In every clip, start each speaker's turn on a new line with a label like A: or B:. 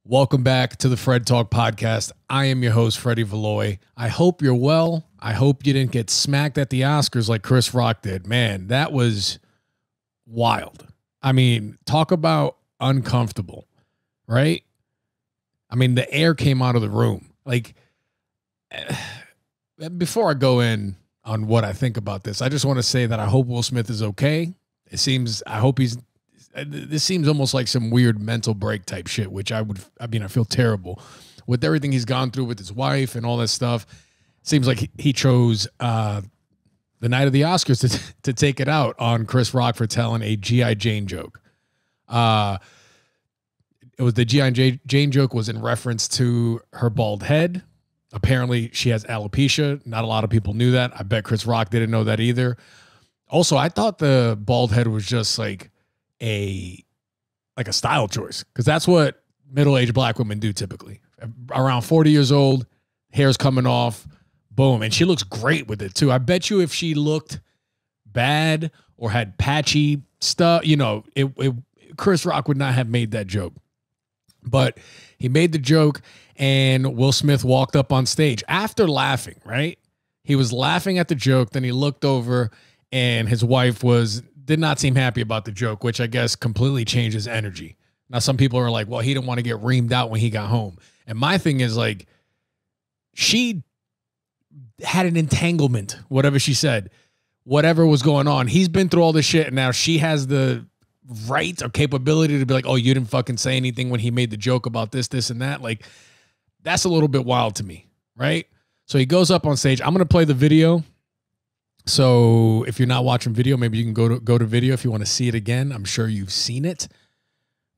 A: Welcome back to the FredTalk podcast. I am your host, Freddie Valoy. I hope you're well. I hope you didn't get smacked at the Oscars like Chris Rock did. Man, that was wild. I mean, talk about uncomfortable, right? I mean, the air came out of the room. Like, before I go in on what I think about this, I just want to say that I hope Will Smith is okay. This seems almost like some weird mental break type shit, which I feel terrible with everything he's gone through with his wife and all that stuff. Seems like he chose the night of the Oscars to take it out on Chris Rock for telling a G.I. Jane joke. It was the G.I. Jane joke was in reference to her bald head. Apparently she has alopecia. Not a lot of people knew that. I bet Chris Rock didn't know that either. Also, I thought the bald head was just like a style choice, because that's what middle-aged black women do typically. Around 40 years old, hair's coming off, boom. And she looks great with it too. I bet you if she looked bad or had patchy stuff, Chris Rock would not have made that joke. But he made the joke, and Will Smith walked up on stage after laughing, right? He was laughing at the joke. Then he looked over, and his wife did not seem happy about the joke, which I guess completely changed his energy. Now, some people are like, well, he didn't want to get reamed out when he got home. And my thing is, like, she had an entanglement, whatever she said, whatever was going on. He's been through all this shit, and now she has the right or capability to be like, oh, you didn't fucking say anything when he made the joke about this, this, and that. Like, that's a little bit wild to me, right? So he goes up on stage. I'm going to play the video. So if you're not watching video, maybe you can go to video if you want to see it again. I'm sure you've seen it.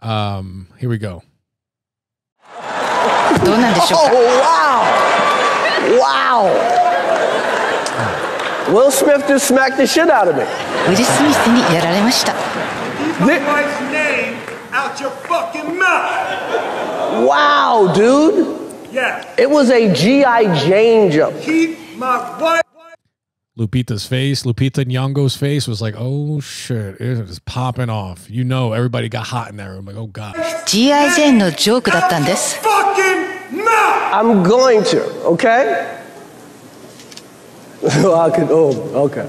A: Here we go.
B: Oh, wow. Wow. Will Smith just smacked the shit out of me.
C: Keep my wife's name out your fucking mouth.
B: Wow, dude.
C: Yes.
B: It was a G.I. Jane joke.
C: Keep my wife.
A: Lupita Nyong'o's face was like, oh shit, it was popping off. Everybody got hot in that room. Like, oh god.
D: G.I. Jane no joke だったんです。
C: Fucking mouth.
B: I'm going to, okay? Okay.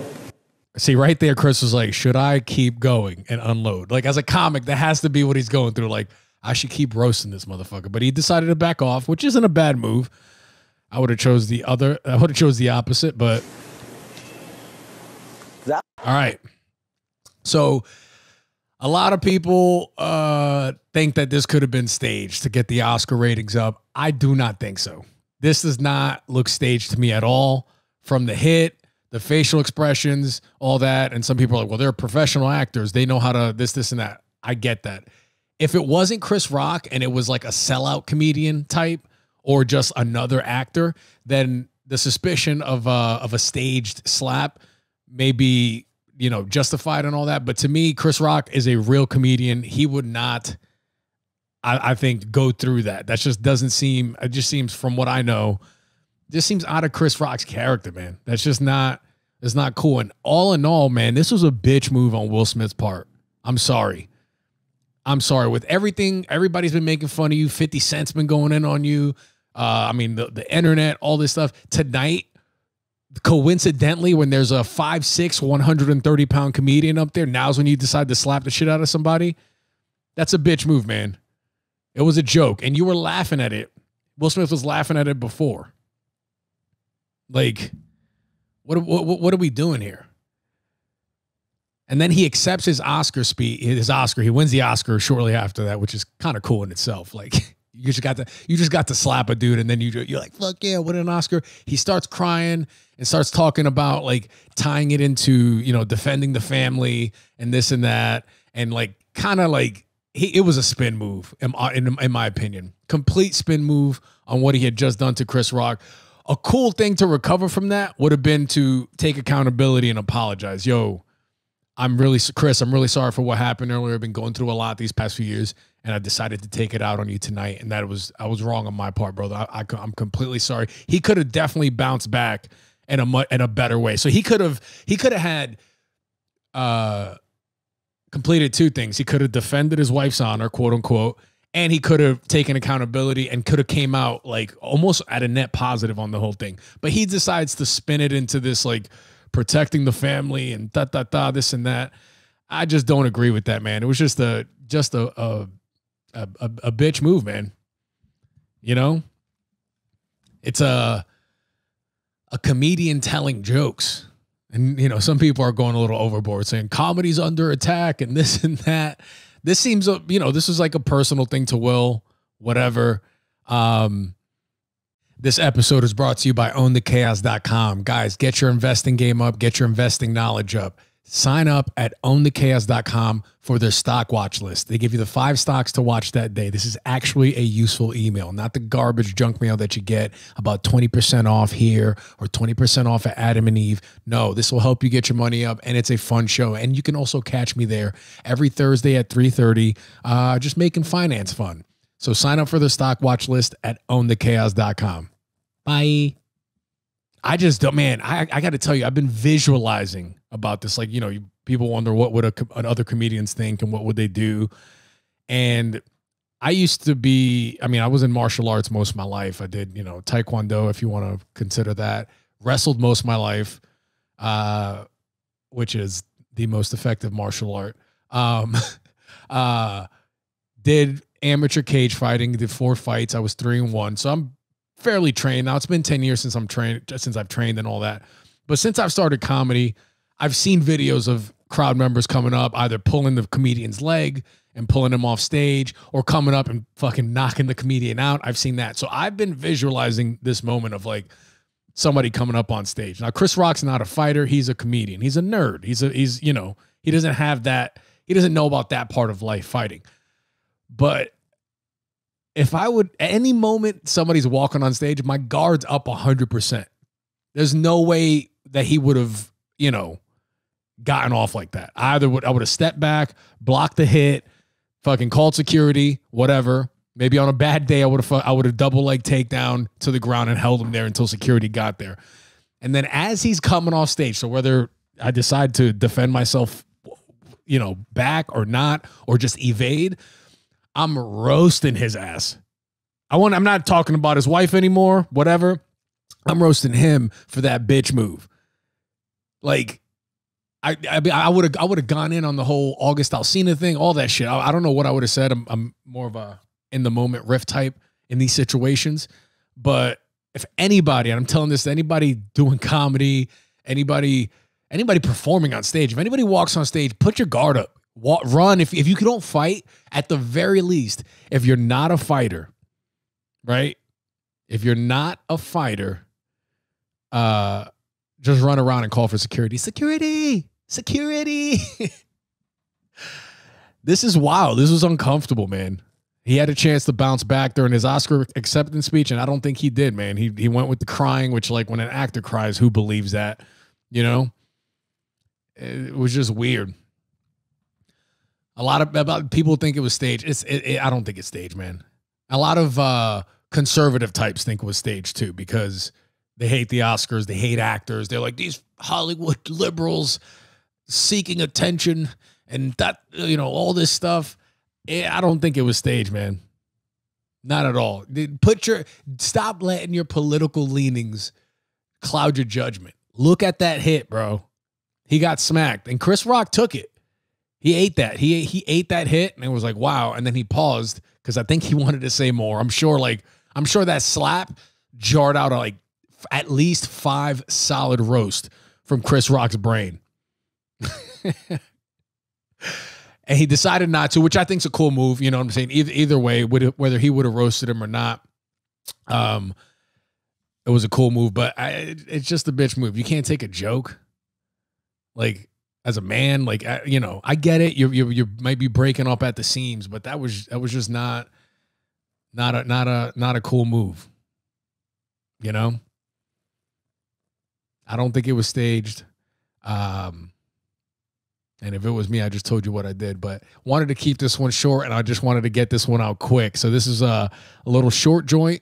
A: See, right there, Chris was like, should I keep going and unload? Like, as a comic, that has to be what he's going through. Like, I should keep roasting this motherfucker. But he decided to back off, which isn't a bad move. I would have chose the opposite, but all right. So a lot of people think that this could have been staged to get the Oscar ratings up. I do not think so. This does not look staged to me at all. From the hit, the facial expressions, all that. And some people are like, well, they're professional actors. They know how to this, and that. I get that. If it wasn't Chris Rock and it was like a sellout comedian type or just another actor, then the suspicion of a staged slap may be, justified and all that. But to me, Chris Rock is a real comedian. He would not, I think, go through that. That just doesn't seem, it just seems, from what I know, just seems out of Chris Rock's character, man. That's just not, it's not cool. And all in all, man, this was a bitch move on Will Smith's part. I'm sorry. With everything, everybody's been making fun of you. 50 Cent's been going in on you. The internet, all this stuff. Tonight, coincidentally, when there's a 5'6", 130-pound comedian up there, now's when you decide to slap the shit out of somebody. That's a bitch move, man. It was a joke, and you were laughing at it. Will Smith was laughing at it before. Like, what are we doing here? And then he accepts his Oscar speech. He wins the Oscar shortly after that, which is kind of cool in itself. Like, you just got to slap a dude, and then you're like, fuck yeah, what an Oscar. He starts crying and starts talking about like tying it into, defending the family and this and that. And like, kind of like it was a spin move in my opinion, complete spin move on what he had just done to Chris Rock. A cool thing to recover from that would have been to take accountability and apologize. Yo, Chris, I'm really sorry for what happened earlier. I've been going through a lot these past few years, and I decided to take it out on you tonight. And I was wrong on my part, brother. I'm completely sorry. He could have definitely bounced back in a better way. So he could have had completed two things. He could have defended his wife's honor, quote unquote, And he could have taken accountability and could have came out like almost at a net positive on the whole thing. But he decides to spin it into this like protecting the family and this and that. I just don't agree with that, man. It was just a bitch move, man. You know, it's a comedian telling jokes. And, you know, some people are going a little overboard saying comedy's under attack and this and that. This seems, you know, this is like a personal thing to Will, whatever. This episode is brought to you by ownthechaos.com. Guys, get your investing game up, get your investing knowledge up. Sign up at ownthechaos.com for their stock watch list. They give you the 5 stocks to watch that day. This is actually a useful email, not the garbage junk mail that you get about 20% off here or 20% off at Adam and Eve. No, this will help you get your money up, and it's a fun show. And you can also catch me there every Thursday at 3:30, just making finance fun. So sign up for the stock watch list at ownthechaos.com. Bye. I just don't, man, I got to tell you, I've been visualizing about this. Like, you know, people wonder what would other comedians think and what would they do. And I used to be, I mean, I was in martial arts most of my life. I did, you know, Taekwondo, if you want to consider that. Wrestled most of my life, which is the most effective martial art. Did amateur cage fighting, did 4 fights. I was 3-1. So I'm fairly trained. Now it's been 10 years since I've trained and all that. But since I've started comedy, I've seen videos of crowd members coming up, either pulling the comedian's leg and pulling him off stage or coming up and fucking knocking the comedian out. I've seen that. So I've been visualizing this moment of like somebody coming up on stage. Now, Chris Rock's not a fighter. He's a comedian. He's a nerd. He's, you know, he doesn't have that. He doesn't know about that part of life, fighting. But if I would, at any moment somebody's walking on stage, my guard's up 100%. There's no way that he would have, you know, gotten off like that. I would have stepped back, blocked the hit, fucking called security, whatever. Maybe on a bad day, I would have double leg takedown to the ground and held him there until security got there. And then as he's coming off stage, so whether I decide to defend myself, you know, back or not, or just evade, I'm roasting his ass. I'm not talking about his wife anymore, whatever. I'm roasting him for that bitch move. Like, I would have gone in on the whole August Alsina thing, all that shit. I don't know what I would have said. I'm more of a in the moment riff type in these situations. But if anybody, and I'm telling this to anybody doing comedy, anybody performing on stage, if anybody walks on stage, put your guard up. Run. If you don't fight, at the very least, if you're not a fighter, right? If you're not a fighter, just run around and call for security. Security! This is wild. This was uncomfortable, man. He had a chance to bounce back during his Oscar acceptance speech, and I don't think he did, man. He went with the crying, which, like, when an actor cries, who believes that? You know? It was just weird. A lot of people think it was staged. I don't think it's staged, man. A lot of conservative types think it was staged too, because they hate the Oscars. They hate actors. They're like, these Hollywood liberals seeking attention and that, you know, all this stuff. I don't think it was staged, man. Not at all. Stop letting your political leanings cloud your judgment. Look at that hit, bro. He got smacked, and Chris Rock took it. He ate that. He ate that hit and it was like, wow. And then he paused because I think he wanted to say more. I'm sure that slap jarred out like at least 5 solid roast from Chris Rock's brain. And he decided not to, which I think is a cool move. You know what I'm saying? Either way, whether he would have roasted him or not, it was a cool move. But it's just a bitch move. You can't take a joke. Like, as a man, like, you know, I get it. You might be breaking up at the seams, but that was just not a cool move. You know, I don't think it was staged. And if it was me, I just told you what I did, but wanted to keep this one short, and I just wanted to get this one out quick. So this is a little short joint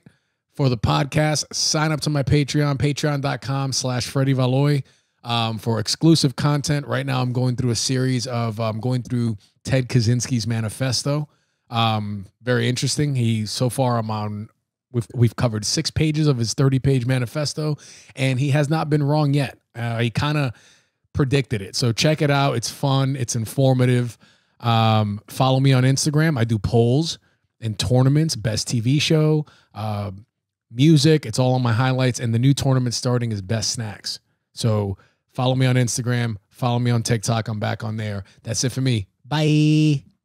A: for the podcast. Sign up to my Patreon, patreon.com/Freddie Valoy. For exclusive content. Right now I'm going through a series of going through Ted Kaczynski's manifesto. Very interesting. So far I'm on. We've covered 6 pages of his 30-page manifesto, and he has not been wrong yet. He kind of predicted it. So check it out. It's fun. It's informative. Follow me on Instagram. I do polls and tournaments, best TV show, music. It's all on my highlights. And the new tournament starting is best snacks. So follow me on Instagram. Follow me on TikTok. I'm back on there. That's it for me. Bye.